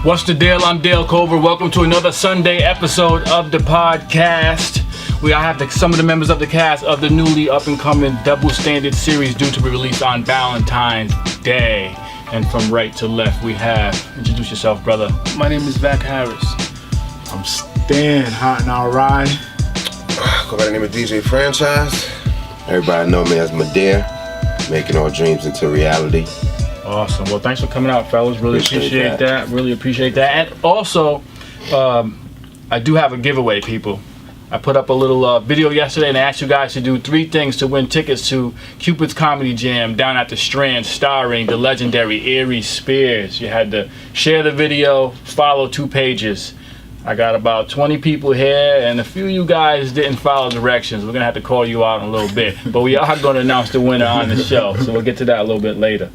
What's the deal? I'm Dale Culver. Welcome to another Sunday episode of the podcast. I have some of the members of the cast of the newly up-and-coming Double Standard series due to be released on Valentine's Day. And from right to left, we have... Introduce yourself, brother. My name is Vac Harris. I'm Stan, hot and alright. Go by the name of DJ Franchise. Everybody know me as Madea, making all dreams into reality. Awesome. Well, thanks for coming out, fellas. Really appreciate that. Really appreciate that. And also, I do have a giveaway, people. I put up a little video yesterday and I asked you guys to do 3 things to win tickets to Cupid's Comedy Jam down at the Strand, starring the legendary Aries Spears. You had to share the video, follow 2 pages. I got about 20 people here, and a few of you guys didn't follow directions. We're going to have to call you out in a little bit. But we are going to announce the winner on the show, so we'll get to that a little bit later.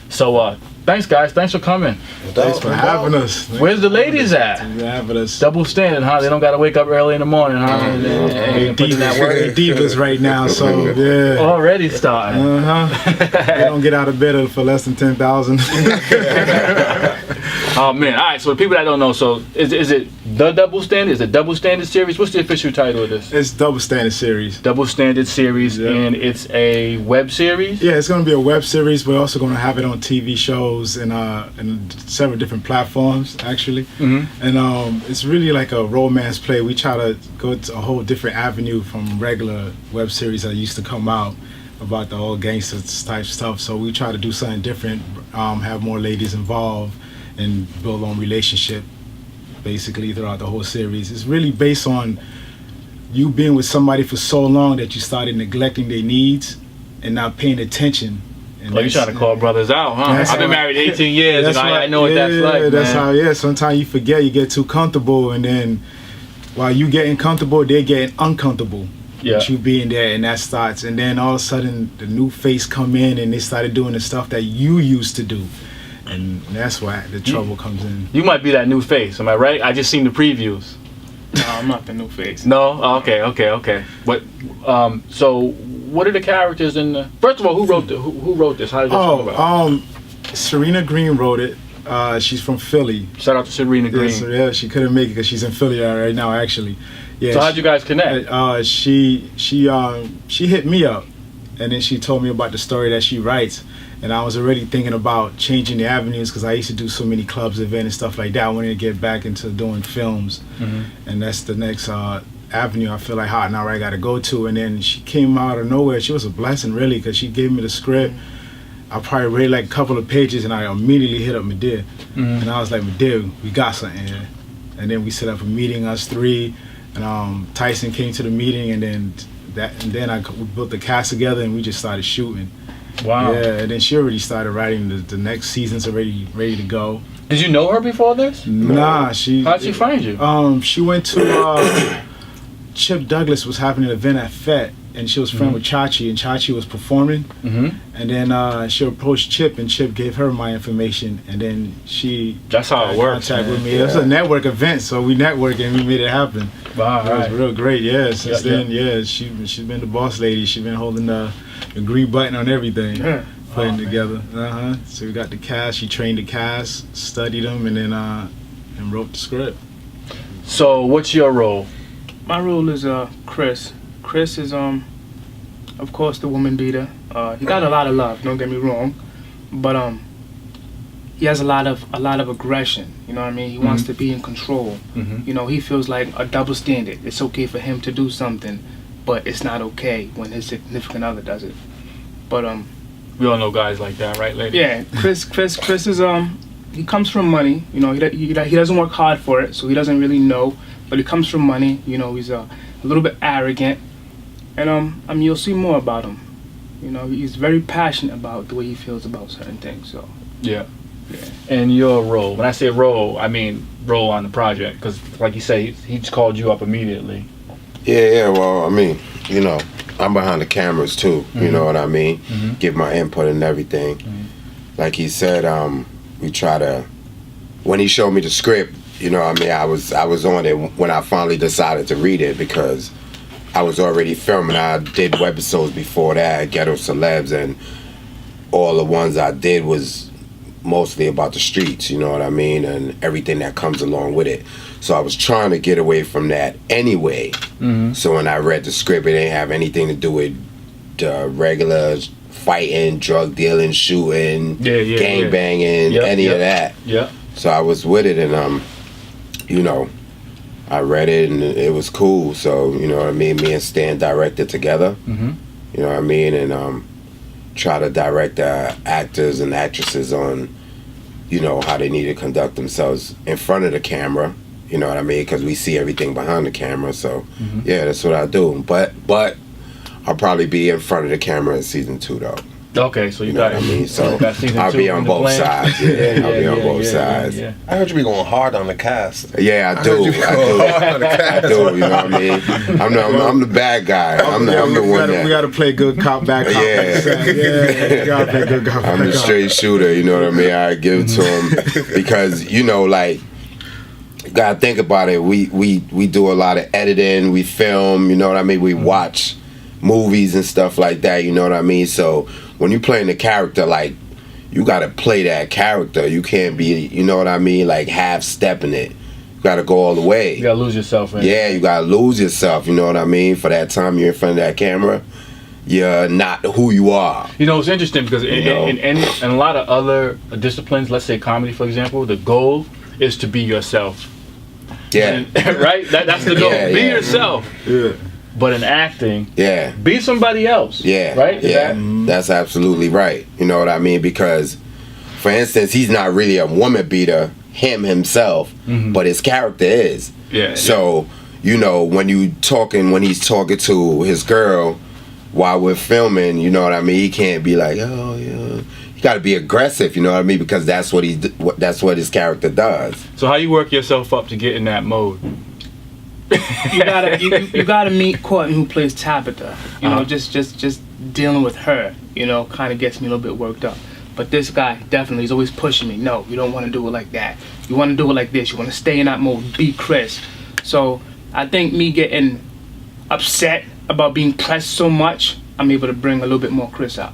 So, thanks, guys. Thanks for coming. Thanks for having us. Where's the ladies at? Having us. Double standard, huh? They don't got to wake up early in the morning, huh? Divas right now, so yeah. Already starting. They don't get out of bed for less than 10,000. Oh man! All right. So the people that don't know, so is it the Double Standard? Is it Double Standard series? What's the official title of this? It's Double Standard series. Double Standard series, yeah. And it's a web series. Yeah, it's gonna be a web series. We're also gonna have it on TV shows and several different platforms actually. Mm-hmm. And it's really like a romance play. We try to go to a whole different avenue from regular web series that used to come out about the whole gangster type stuff. So we try to do something different. Have more ladies involved. And build on relationship basically throughout the whole series. It's really based on you being with somebody for so long that you started neglecting their needs and not paying attention. And you're trying to call brothers out, huh? I've been married 18 years and I know what that's like, that's man. how, sometimes you forget, you get too comfortable, and then while you getting comfortable, they're getting uncomfortable. Yeah. With you being there, and that starts, and then all of a sudden the new face come in and they started doing the stuff that you used to do. And that's why the trouble comes in. You might be that new face, am I right? I just seen the previews. No, I'm not the new face. No? Oh, okay. But so what are the characters in the... First of all, who wrote this? How did this come about? Serena Green wrote it. She's from Philly. Shout out to Serena Green. Yeah, she couldn't make it because she's in Philly right now, actually. Yeah. So how'd you guys connect? She hit me up, and then she told me about the story that she writes. And I was already thinking about changing the avenues because I used to do so many clubs, events, and stuff like that. I wanted to get back into doing films. Mm-hmm. And that's the next avenue I feel like Hot Now I got to go to. And then she came out of nowhere. She was a blessing, really, because she gave me the script. I probably read like a couple of pages, and I immediately hit up Madea. Mm-hmm. And I was like, Madea, we got something here. And then we set up a meeting, us 3. And Tyson came to the meeting, and then we built the cast together, and we just started shooting. Wow. Yeah, and then she already started writing the next season's already ready to go. Did you know her before this? Nah, how'd she find you? She went to Chip Douglas was having an event at FET, and she was friends with Chachi, and Chachi was performing. Mm-hmm. And then she approached Chip, and Chip gave her my information, and then she that's how it works. Contact with me. Yeah. It was a network event, so we networked and we made it happen. Wow, it was real great. Yeah, since then, she's been the boss lady. She's been holding the green button on everything, putting together. So we got the cast. She trained the cast, studied them, and then and wrote the script. So what's your role? My role is Chris. Chris is of course the woman beater. He got a lot of love. Don't get me wrong, but he has a lot of aggression. You know what I mean? He wants to be in control. Mm-hmm. You know, he feels like a double standard. It's okay for him to do something, but it's not okay when his significant other does it. But we all know guys like that, right, ladies? Yeah, Chris is he comes from money. You know, he doesn't work hard for it, so he doesn't really know. But he comes from money. You know, he's a little bit arrogant, and I mean, you'll see more about him. You know, he's very passionate about the way he feels about certain things. So yeah. And your role, when I say role, I mean role on the project, because like you say, he just called you up immediately. Yeah, well, I mean, you know, I'm behind the cameras too, you know what I mean? Mm-hmm. Give my input and everything. Mm-hmm. Like he said, we try to, when he showed me the script, you know what I mean, I was on it when I finally decided to read it, because I was already filming. I did webisodes before that, Ghetto Celebs, and all the ones I did was mostly about the streets, you know what I mean, and everything that comes along with it. So I was trying to get away from that anyway. So when I read the script, it didn't have anything to do with the regular fighting, drug dealing, shooting, gang banging, any of that. So I was with it, and you know, I read it and it was cool. So you know what I mean. Me and Stan directed together. You know what I mean, and try to direct the actors and actresses on, you know, how they need to conduct themselves in front of the camera. You know what I mean? Because we see everything behind the camera. So yeah, that's what I do. But I'll probably be in front of the camera in season 2 though. Okay, so you know got what I mean. So season I'll 2 be on both sides. Yeah, I'll be on both sides. Yeah. I heard you be going hard on the cast. Yeah, I do. I do. You know what I mean? I'm the bad guy. I'm the one that we gotta play good cop, bad cop. We gotta play good cop. I'm the straight shooter. You know what I mean? I give it to him because you know, like, you gotta think about it. We do a lot of editing. We film. You know what I mean? We watch movies and stuff like that. You know what I mean? So when you're playing the character, like, you gotta play that character. You can't be, you know what I mean, like half-stepping it. You gotta go all the way. You gotta lose yourself, right? Yeah, you gotta lose yourself, you know what I mean? For that time you're in front of that camera, you're not who you are. You know, it's interesting because in a lot of other disciplines, let's say comedy, for example, the goal is to be yourself. Yeah. Right? That's the goal. Be yourself. Yeah. But in acting, be somebody else. Yeah. Right? Yeah. That's absolutely right. You know what I mean? Because, for instance, he's not really a woman beater, himself, but his character is. Yeah. So, you know, when he's talking to his girl while we're filming, you know what I mean? He can't be like, oh, yeah. You got to be aggressive, you know what I mean? Because that's what his character does. So how you work yourself up to get in that mode? you gotta meet Courtney, who plays Tabitha. You know, just dealing with her, you know, kind of gets me a little bit worked up. But this guy definitely is always pushing me. No, you don't want to do it like that. You want to do it like this. You want to stay in that mode. Be Chris. So I think me getting upset about being pressed so much, I'm able to bring a little bit more Chris out.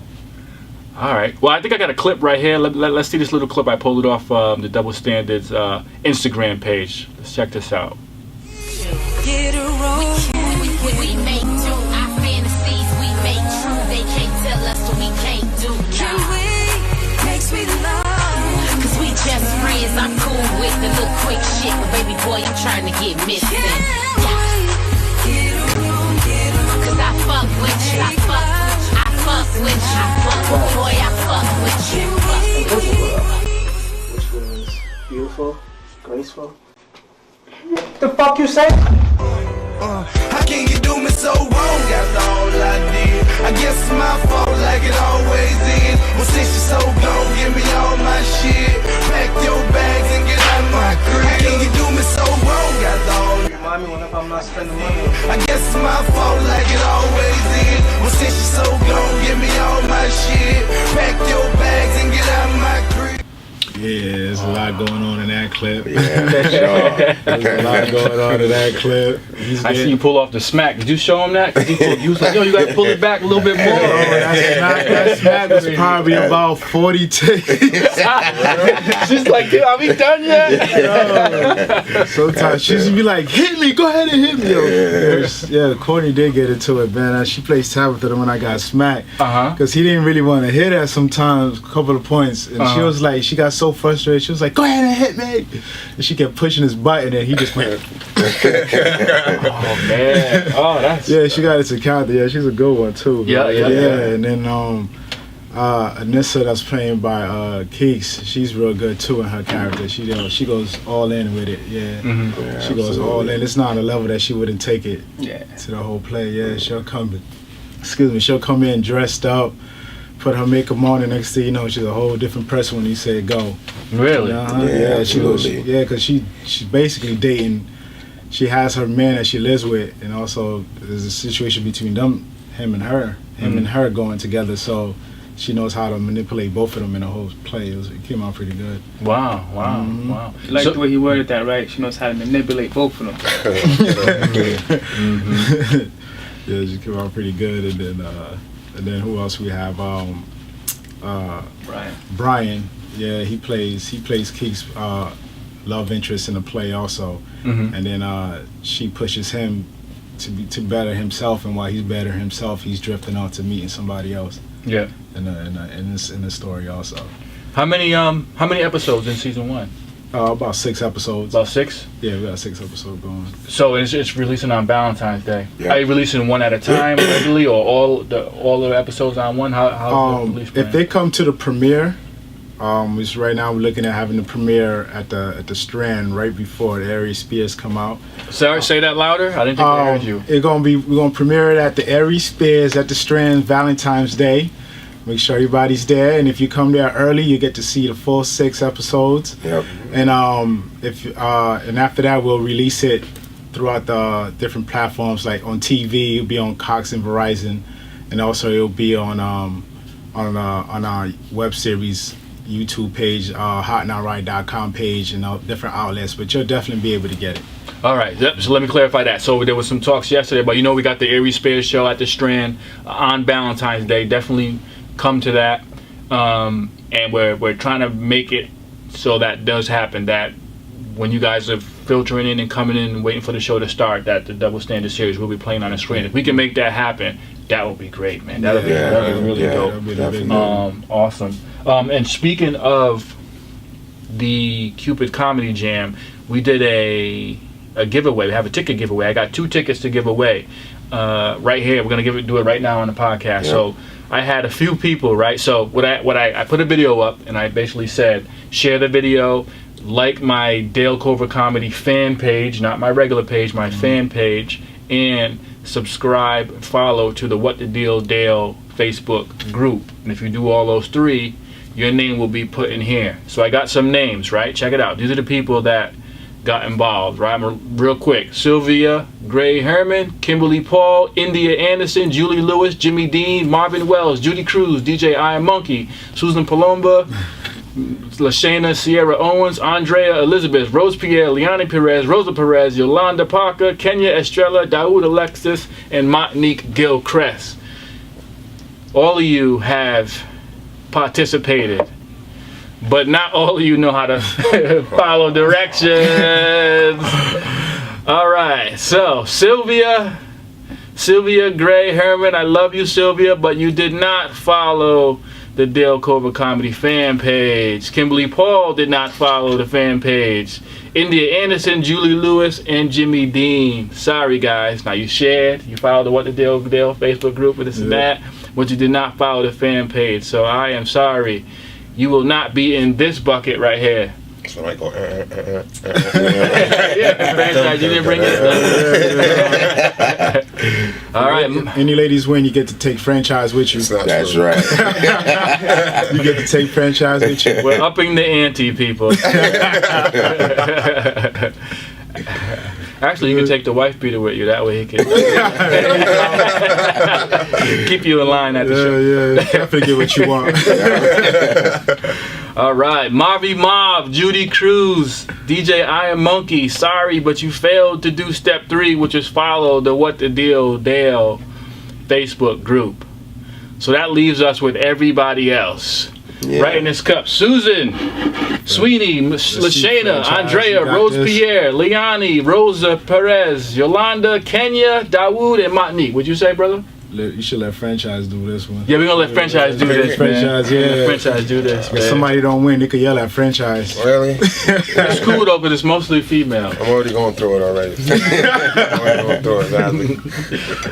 All right. Well, I think I got a clip right here. Let's see this little clip. I pulled it off the Double Standards Instagram page. Let's check this out. Get a roll. We make do our fantasies, we make true. They can't tell us what we can't do. Can we make sweet love? Cause we just friends, I'm cool with the little quick shit. But baby boy, I'm trying to get missing. Get a roll, cause I fuck with you. I fuck with you. Boy, I fuck with you. Which was beautiful, graceful. The fuck you say? How can you do me so wrong? That's all I did. I guess it's my fault, like it always is. Well, since you're so gone, give me all my shit. Pack your bags and get out of my crib. How can you do me so wrong? That's all. Remind me whenever I'm not spending money. I guess it's my fault, like it always is. Well, since you're so gone, give me all my shit. Pack your bags and get out of my crib. Yeah, there's a lot going on in that clip. Yeah, sure. There's a lot going on in that clip. I see you pull off the smack. Did you show him that? You was like, yo, you gotta pull it back a little bit more. That smack was probably about 40 takes. She's like, dude, are we done yet? Sometimes she'd be like, hit me, go ahead and hit me. Yeah, Courtney did get into it, man. She plays Tabitha when I got smacked. Because he didn't really want to hit her sometimes, a couple of points. And she was like, she got so frustrated. She was like, go ahead and hit me. And she kept pushing his button and he just went. Oh, man. Oh, that's... Yeah, she got into character. Yeah, she's a good one, too. Yeah. And then Anissa, that's playing by Keeks, she's real good, too, in her character. She goes all in with it, yeah she goes all in. It's not a level that she wouldn't take it to the whole play. Yeah, she'll come in dressed up, put her makeup on, and next thing you know, she's a whole different person when you say go. Really? Yeah, because she's basically dating. She has her man that she lives with, and also there's a situation between him and her going together. So she knows how to manipulate both of them in the whole play. It came out pretty good. Wow. You like the way he worded that, right? She knows how to manipulate both of them. Yeah, she came out pretty good. And then who else we have? Brian. Yeah, he plays Keith's love interest in the play also, and then she pushes him to better himself, and while he's better himself, he's drifting on to meeting somebody else. Yeah. In the story also. How many episodes in season 1? About 6 episodes. About 6? Yeah, we got 6 episodes going. So it's releasing on Valentine's Day. Yeah. Are you releasing one at a time regularly, or all the episodes on one? How's the release plan? If they come to the premiere, which right now we're looking at having the premiere at the Strand right before the Aries Spears come out. Sorry, say that louder. I didn't think I heard you. We're gonna premiere it at the Aries Spears at the Strand Valentine's Day. Make sure everybody's there, and if you come there early, you get to see the full 6 episodes. Yep. And and after that, we'll release it throughout the different platforms, like on TV. It'll be on Cox and Verizon, and also it'll be on our web series YouTube page, hotnowright.com page, and different outlets. But you'll definitely be able to get it. All right, so let me clarify that. So there was some talks yesterday, but we got the Aries Spears show at the Strand on Valentine's Day. Definitely come to that, and we're trying to make it so that does happen, that when you guys are filtering in and coming in and waiting for the show to start, that the Double Standard series will be playing on the screen. If we can make that happen, that would be great, man. That'll be really dope. That'd be Awesome. And speaking of the Cupid Comedy Jam, we did a giveaway. We have a ticket giveaway. I got 2 tickets to give away right here. We're gonna do it right now on the podcast. Yeah. So I had a few people, right? So I put a video up, and I basically said, share the video, like my Dale Cover Comedy fan page, not my regular page, my fan page, and subscribe, follow to the What the Deal Dale Facebook group. And if you do all those 3, your name will be put in here. So I got some names, right? Check it out. These are the people that got involved, right? Real quick: Sylvia Gray Herman, Kimberly Paul, India Anderson, Julie Lewis, Jimmy Dean, Marvin Wells, Judy Cruz, DJ Iron Monkey, Susan Palomba, Lashana Sierra Owens, Andrea Elizabeth, Rose Pierre, Liani Perez, Rosa Perez, Yolanda Parker, Kenya Estrella, Daoud Alexis, and Monique Gilchrist. All of you have participated, but not all of you know how to follow directions. All right, so Sylvia Gray Herman, I love you, Sylvia, but you did not follow the Dale Cover Comedy fan page. Kimberly Paul did not follow the fan page. India Anderson, Julie Lewis, and Jimmy Dean. Sorry, guys. Now, you shared, you followed the What the Dale Facebook group with this and that, but you did not follow the fan page. So I am sorry. You will not be in this bucket right here. So I go, Yeah, franchise, you didn't bring it. All right. Any ladies win, you get to take franchise with you. That's right. You get to take franchise with you. We're upping the ante, people. Actually, you can take the wife beater with you. That way he can keep you in line at the show. Yeah, definitely get what you want. All right, Marvy Mob, Judy Cruz, DJ Iron Monkey. Sorry, but you failed to do step 3, which is follow the What the Deal Dale Facebook group. So that leaves us with everybody else. Yeah. Right in this cup: Susan, Sweeney, Lashana, Andrea, Rose Pierre, Liani, Rosa Perez, Yolanda, Kenya, Dawood, and Monique. What'd you say, brother? You should let franchise do this one. Yeah, we're gonna let franchise do this, franchise, man. yeah. Let franchise do this, If man. somebody don't win, they could yell at franchise. Really? It's cool though, because it's mostly female. I'm already going through it already. I'm already going through it badly.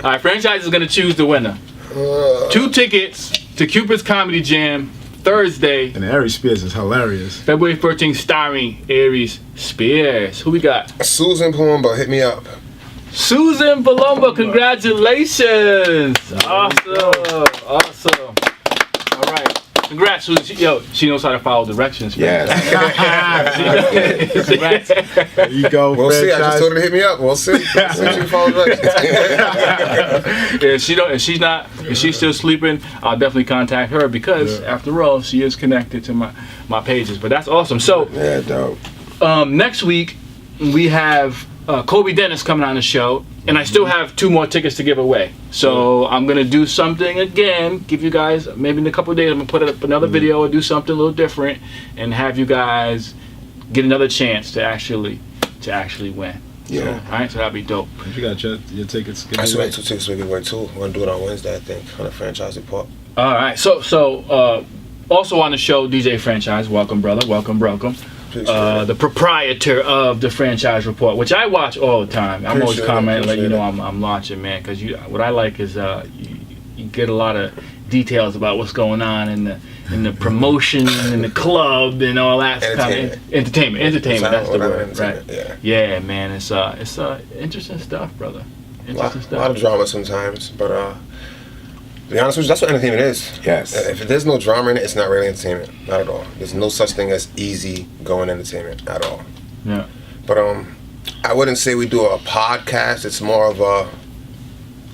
All right, franchise is gonna choose the winner. 2 tickets to Cupid's Comedy Jam Thursday, And Aries Spears is hilarious. February 14th, starring Aries Spears. Who we got? Susan Palumbo, hit me up. Susan Palombo, congratulations! Awesome. All right, congrats, Susan. Yo, she knows how to follow directions. Man. Yes. There you go, We'll see. I just franchise. told her to hit me up. We'll see. We'll see if she follows directions. If she's still sleeping, I'll definitely contact her because, after all, she is connected to my pages. But that's awesome. So, Yeah, dope. next week we have Kobe Dennis coming on the show, and I still have 2 more tickets to give away. So I'm gonna do something again. Give you guys maybe in a couple of days. I'm gonna put up another video or do something a little different, and have you guys get another chance to actually win. Yeah. So, all right. So that'll be dope. You got your tickets. I still got 2 tickets to give away too. We're gonna do it on Wednesday, I think, on the franchise report. All right. So also on the show, DJ Franchise. Welcome, brother. Welcome. The proprietor of the Franchise Report, which I watch all the time. I'm always commenting, like, you know, I'm launching, man, because what I like is you get a lot of details about what's going on in the promotion and the club and all that kind of entertainment. That's the word, right? Yeah, man. It's interesting stuff, brother. A lot of drama sometimes, but to be honest with you, that's what entertainment is. Yes. If there's no drama in it, it's not really entertainment. Not at all. There's no such thing as easy going entertainment at all. Yeah. But I wouldn't say we do a podcast. It's more of a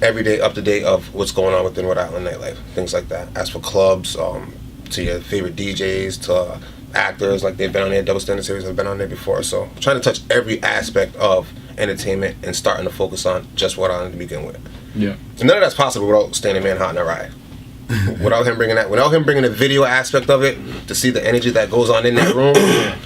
everyday up to date of what's going on within Rhode Island nightlife, things like that. As for clubs, to your favorite DJs, to actors, like they've been on there, Double Standard Series have been on there before. So I'm trying to touch every aspect of entertainment and starting to focus on just Rhode Island to begin with. Yeah. And none of that's possible without Standing Man Hot in a Ride. Without him bringing the video aspect of it, to see the energy that goes on in that room,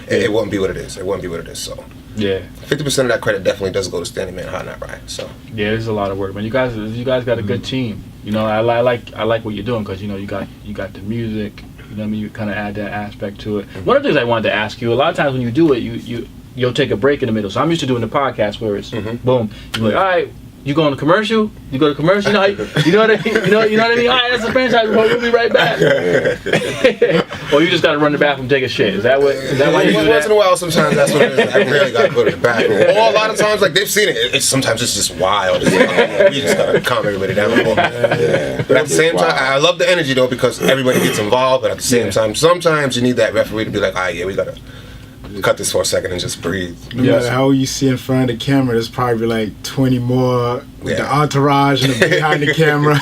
it wouldn't be what it is. It wouldn't be what it is. So Yeah. 50% of that credit definitely does go to Standing Man Hot in that Ride. So Yeah, there's a lot of work, man. You guys got a good team. You know, I like what you're doing, because you know you got the music. You know what I mean? You kind of add that aspect to it. One of the things I wanted to ask you, a lot of times when you do it, you'll take a break in the middle. So I'm used to doing the podcast where it's boom. You're like, all right, you go on the commercial. You go to commercial. You know what I mean? You know what I mean? All right, that's a franchise report. We'll be right back. Or you just got to run the bathroom, take a shit. Is that why you do that? Once in a while, sometimes that's what it is. I really got to go to the bathroom. Or a lot of times, like they've seen it. Sometimes it's just wild. It's like, we just got to calm everybody down a little bit. But at the same time, I love the energy though, because everybody gets involved. But at the same time, sometimes you need that referee to be like, all right, yeah, we got to cut this for a second and just breathe. No matter how you see in front of the camera, there's probably like 20 more with the entourage and behind the camera.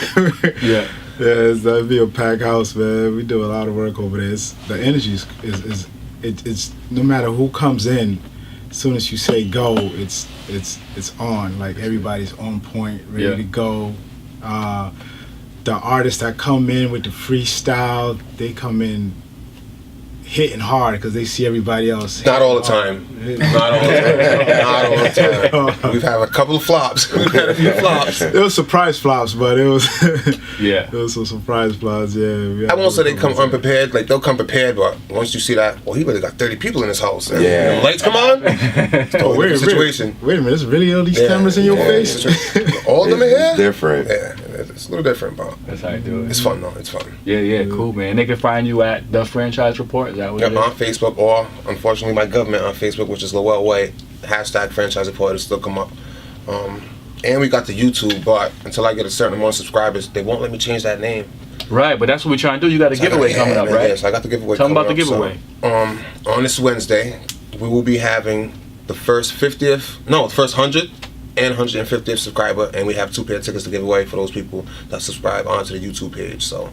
Yeah. That'd be a packed house, man. We do a lot of work over there. The energy is no matter who comes in, as soon as you say go, it's on. Like everybody's on point, ready to go. The artists that come in with the freestyle, they come in hitting hard because they see everybody else. Not all the time. Not all the time. We've had a couple of flops. We've had a few flops. It was surprise flops, but it was Yeah. It was some surprise flops. Yeah. I won't say they come unprepared. Like they'll come prepared, but once you see that, well, he really got 30 people in his house. And Yeah. the lights come on. Totally different situation. Wait a minute, there's really all these cameras in your face? All of them in here? Different. Yeah, it's a little different, but That's how you do it. it's fun though. It's fun. Yeah, cool, man. They can find you at The Franchise Report. Is that what it is? On Facebook, or unfortunately my government on Facebook, which is Lowell White, #Franchise Report, it'll still come up. And we got the YouTube, but until I get a certain amount of subscribers, they won't let me change that name. Right, but that's what we're trying to do. You got a giveaway coming up, right? Yes, I got the giveaway Tell them coming about the up. giveaway. So, on this Wednesday, we will be having the first 100 and 150th subscriber, and we have 2 pair of tickets to give away for those people that subscribe onto the YouTube page. So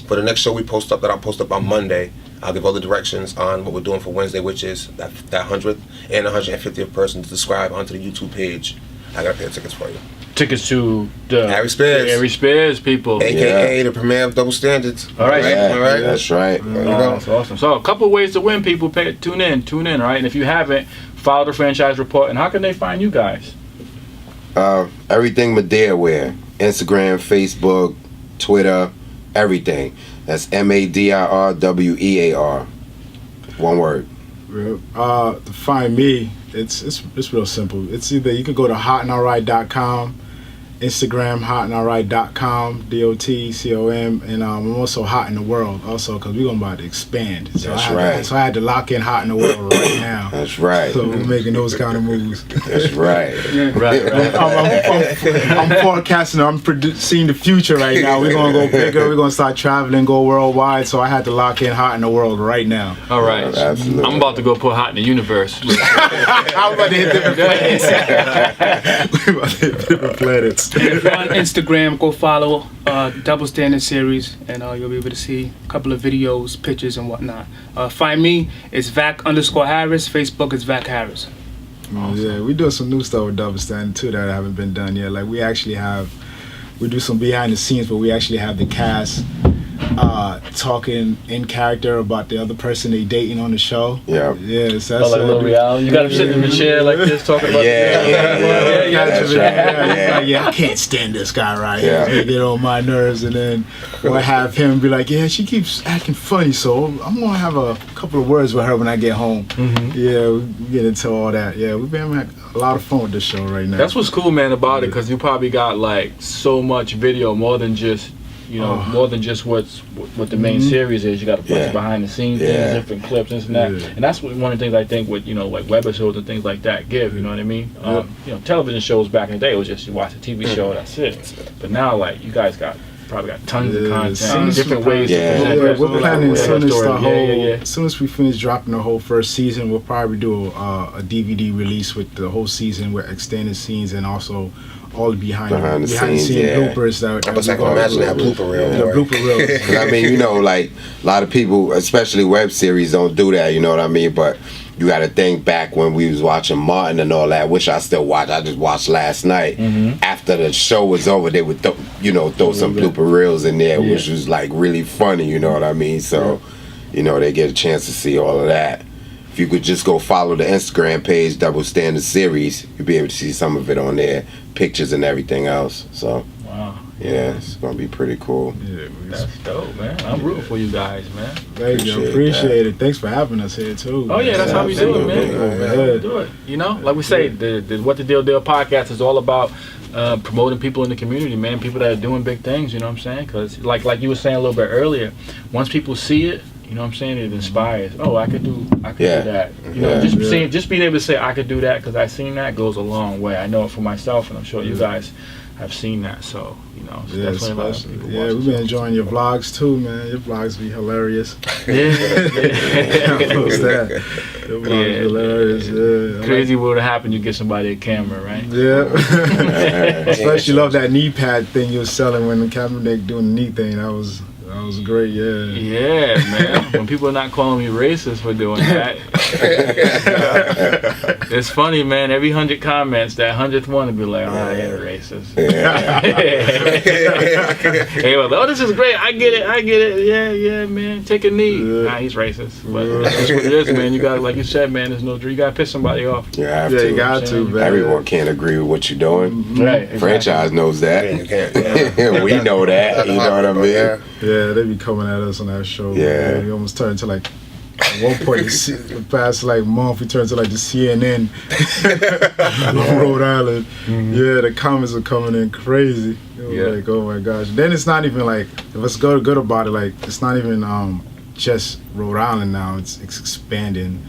for the next show we post up, that I'll post up on Monday, I'll give all the directions on what we're doing for Wednesday, which is that 100th and 150th person to subscribe onto the YouTube page. I got a pair of tickets for you. Tickets to the Harry Spears. Harry Spears, people. AKA the premiere of Double Standards. All right. Yeah, All right. That's right. There you go. That's awesome. So a couple of ways to win, people. Tune in, all right? And if you haven't, follow The Franchise Report. And how can they find you guys? Everything Madea wear. Instagram, Facebook, Twitter, everything. That's MADIRWEAR. One word. To find me, it's real simple. It's either you could go to hotandalright.com, Instagram hotandalright.com, DOTCOM, and I'm also Hot in the World also, because we're about to expand. So That's I right. So I had to lock in Hot in the World right now. That's right. So we're making those kind of moves. That's right. Right. I'm forecasting. I'm seeing the future right now. We're gonna go bigger. We're gonna start traveling, go worldwide. So I had to lock in Hot in the World right now. All right. Absolutely. I'm about to go put Hot in the Universe. I'm about to hit different planets. We're about to hit different planets. If you're on Instagram, go follow Double Standard Series, and you'll be able to see a couple of videos, pictures, and whatnot. Find me, it's Vac_Harris. Facebook is Vac Harris. Yeah, we doing some new stuff with Double Standard too that haven't been done yet. Like we do some behind the scenes, but we actually have the cast talking in character about the other person they dating on the show. Yeah. Yes, that's like a little reality. You got them sitting in the chair like this talking about yeah, I can't stand this guy right Yeah. here. He get on my nerves, and then we'll have him be like, yeah, she keeps acting funny, so I'm gonna have a couple of words with her when I get home. Yeah, we get into all that. Yeah, we've been having a lot of fun with this show right now. That's what's cool, man, about it, because you probably got like so much video, more than just more than just what the main series is. You got a bunch of behind the scenes things, different clips, this and that. And that's one of the things I think with like webisodes and things like that give. You know what I mean? Television shows back in the day, it was just you watch a TV show, that's it. But now, like, you guys probably got tons of content, different ways to present it. We're planning as soon as we finish dropping the whole first season, we'll probably do a DVD release with the whole season with extended scenes and also all the behind the scenes bloopers that I can imagine that blooper reel. The blooper reels. I mean, like a lot of people, especially web series, don't do that. You know what I mean? But you got to think back when we was watching Martin and all that, which I still watch. I just watched last night. After the show was over, they would throw some blooper reels in there, which was like really funny. You know what I mean? So, they get a chance to see all of that. If you could just go follow the Instagram page, Double Standard Series, you'll be able to see some of it on there, pictures and everything else. So, yeah, it's gonna be pretty cool. Yeah, that's dope, man. I'm rooting for you guys, man. Thank you, appreciate it. Thanks for having us here too. Oh yeah, that's how we do it, man. Do it. Like we say, the What the Deal podcast is all about promoting people in the community, man. People that are doing big things. You know what I'm saying? Because like you were saying a little bit earlier, once people see it, you know what I'm saying, it inspires. Oh, I could do that. Just being able to say I could do that because I seen that goes a long way. I know it for myself, and I'm sure you guys have seen that. So it's definitely a lot of people watching. We've been enjoying your vlogs too, man. Your vlogs be hilarious. Yeah. Your vlogs be hilarious. Yeah. Crazy what would happen? You get somebody a camera, right? Yeah. Especially love that knee pad thing you were selling when the camera doing the knee thing. That was great, Yeah, man. When people are not calling me racist for doing that. It's funny, man. Every 100 comments, that 100th one would be like, oh, I ain't a racist. Hey, well, this is great. I get it. Yeah, man. Take a knee. Nah, he's racist. But that's just what it is, man. You got, like you said, man, you got to piss somebody off. You have to. You got to, man. Everyone can't agree with what you're doing. Right. Exactly. Franchise knows that. We know that. You know what I mean? Yeah, they be coming at us on that show. Yeah. We almost turned to like, at one point, the past like month, we turned to like the CNN of Rhode Island. Yeah, the comments are coming in crazy. Like, oh my gosh. Then it's not even like, if it's good about it, like, it's not even just Rhode Island now. It's expanding.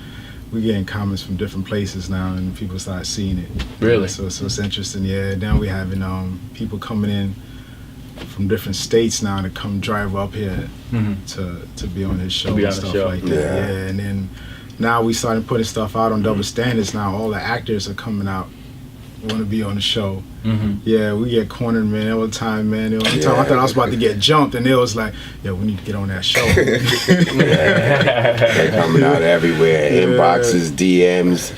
We're getting comments from different places now, and people start seeing it. Really? So it's interesting. Yeah. Now we're having people coming in from different states now to come drive up here to be on his show and stuff like that. Yeah, and then now we started putting stuff out on Double Standards. Now all the actors are coming out, want to be on the show. Yeah, we get cornered, man, all the time, man. The only time I thought I was about to get jumped, and they was like, "Yo, we need to get on that show." They're coming out everywhere, inboxes, DMs.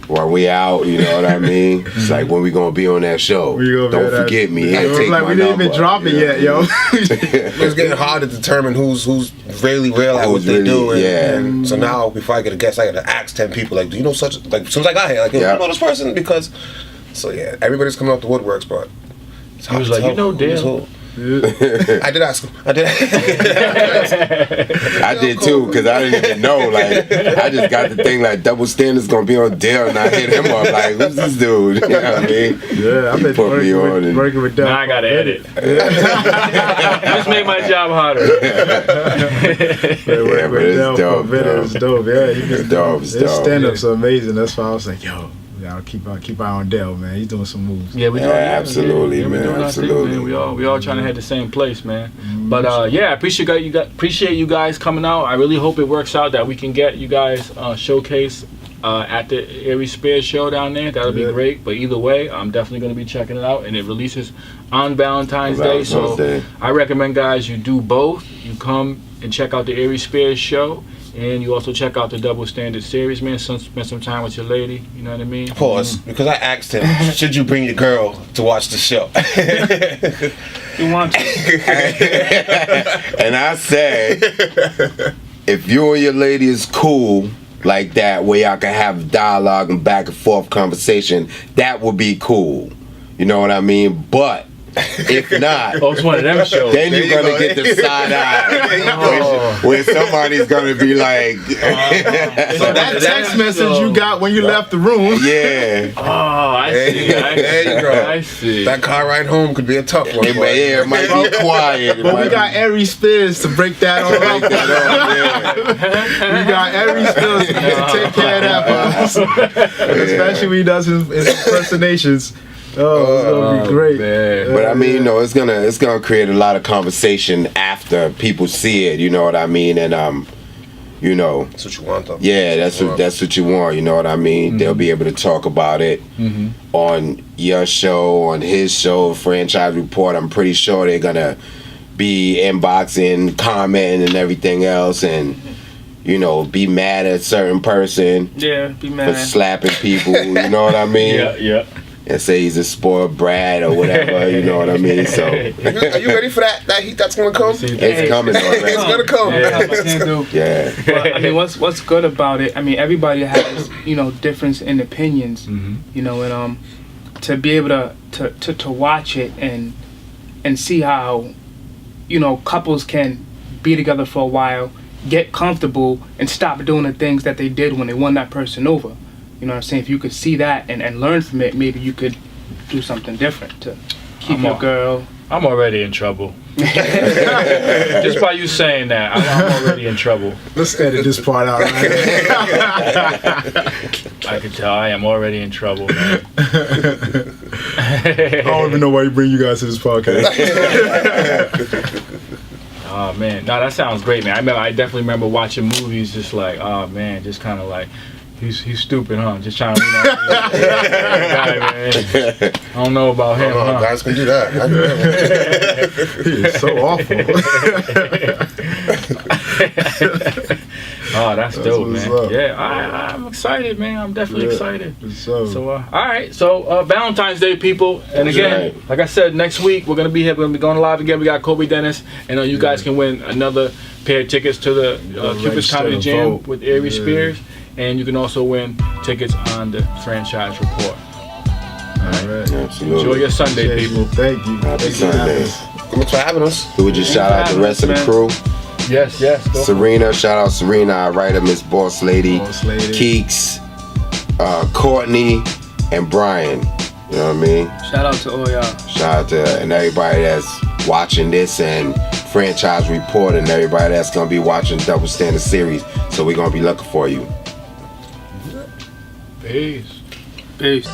While we out, you know what I mean? It's like, when we gonna be on that show? Don't forget me. Take like, my we didn't even drop it yet, yo. It's getting hard to determine who's really real at what they do. And so now, before I get a guest, I gotta ask 10 people, like, do you know such? Like, as soon as I got here, like, you know this person? Because, everybody's coming up the woodworks, but it's hard he was like, you know, Dale. I did ask him. I did too, because I didn't even know. Like, I just got the thing like Double Standard's gonna be on Dale, and I hit him up like, who's this dude? You know what I mean? Yeah, I've been working with Dale. Now I gotta edit. Just make my job harder. Yeah, but it's dope. It's dope. Yeah, it's dope. His stand-ups are amazing. That's why I was like, yo. I'll keep eye on Dale, man. He's doing some moves. Yeah, we doing absolutely, man. We doing absolutely. Thing, man. We all trying to head the same place, man. But I appreciate you guys coming out. I really hope it works out that we can get you guys showcase at the Erie Spears show down there. That'll be great. But either way, I'm definitely going to be checking it out, and it releases on Valentine's Day. So I recommend, guys, you do both. You come and check out the Erie Spears show, And you also check out the Double Standard series, man. Spend some time with your lady. You know what I mean? Pause, because I asked him, should you bring your girl to watch the show? You want to? And I said, if you and your lady is cool like that, where y'all can have dialogue and back and forth conversation, that would be cool. You know what I mean? But if not, Oh, it's one of them shows. then you're gonna get the side eye where somebody's gonna be like, So that text message you got when you left the room. yeah. Oh, I see. There you go. I see. That car ride home could be a tough one. But yeah, it might be quiet. It But might we got be- Ari Spears to break that all like up. that, yeah. We got Ari Spears to take care of that for us. Especially when he does his impersonations. Oh, it's gonna be great. Man. But I mean, you know, it's gonna create a lot of conversation after people see it. You know what I mean? And you know, That's what you want, though. yeah, that's what you want. You know what I mean? They'll be able to talk about it on your show, on his show, Franchise Report. I'm pretty sure they're gonna be inboxing, commenting, and everything else, and you know, be mad at a certain person Yeah, be for mad. slapping people. You know what I mean? Yeah. And say he's a spoiled brat or whatever. You know what I mean? So Are you ready for that heat that's gonna come? it's coming It's already. gonna come. Yeah. I can't do. Yeah. But I mean, what's good about it? I mean, everybody has difference in opinions. You know, and to be able to watch it and see how couples can be together for a while, get comfortable, and stop doing the things that they did when they won that person over. You know what I'm saying? If you could see that and learn from it, maybe you could do something different to keep your girl. I'm already in trouble. Just by you saying that, I'm already in trouble. Let's edit this part out. Right? I can tell I am already in trouble, man. I don't even know why you bring you guys to this podcast. Oh man, no, that sounds great, man. I definitely remember watching movies, just like, oh man, just kind of like, he's stupid, huh? Just trying to, guy, man. I don't know about him, huh? Guys can do that. I do that. He is so awful. Oh, that's dope, what's man. up. Yeah, I'm excited, man. I'm definitely excited. So, So, all right. So, Valentine's Day, people. And again, right. like I said, next week we're gonna be here. We're gonna be going live again. We got Kobe Dennis, and you guys can win another pair of tickets to the Cupid's register Comedy to Jam vote. with Ari Yeah. Spears, and you can also win tickets on the Franchise Report. all right. Absolutely. Enjoy your Sunday, Appreciate people. you. Thank you. Happy Thank you for having Sunday. us. Thanks for having us. We would just shout out the rest of the man. crew. Yes. Go. Serena, shout out Serena, our writer, Miss Boss Lady, Boss Lady. Keeks, Courtney, and Brian. You know what I mean? Shout out to all y'all. Shout out to and everybody that's watching this and Franchise Report and everybody that's gonna be watching Double Standard series. So we're gonna be looking for you. Peace. Peace.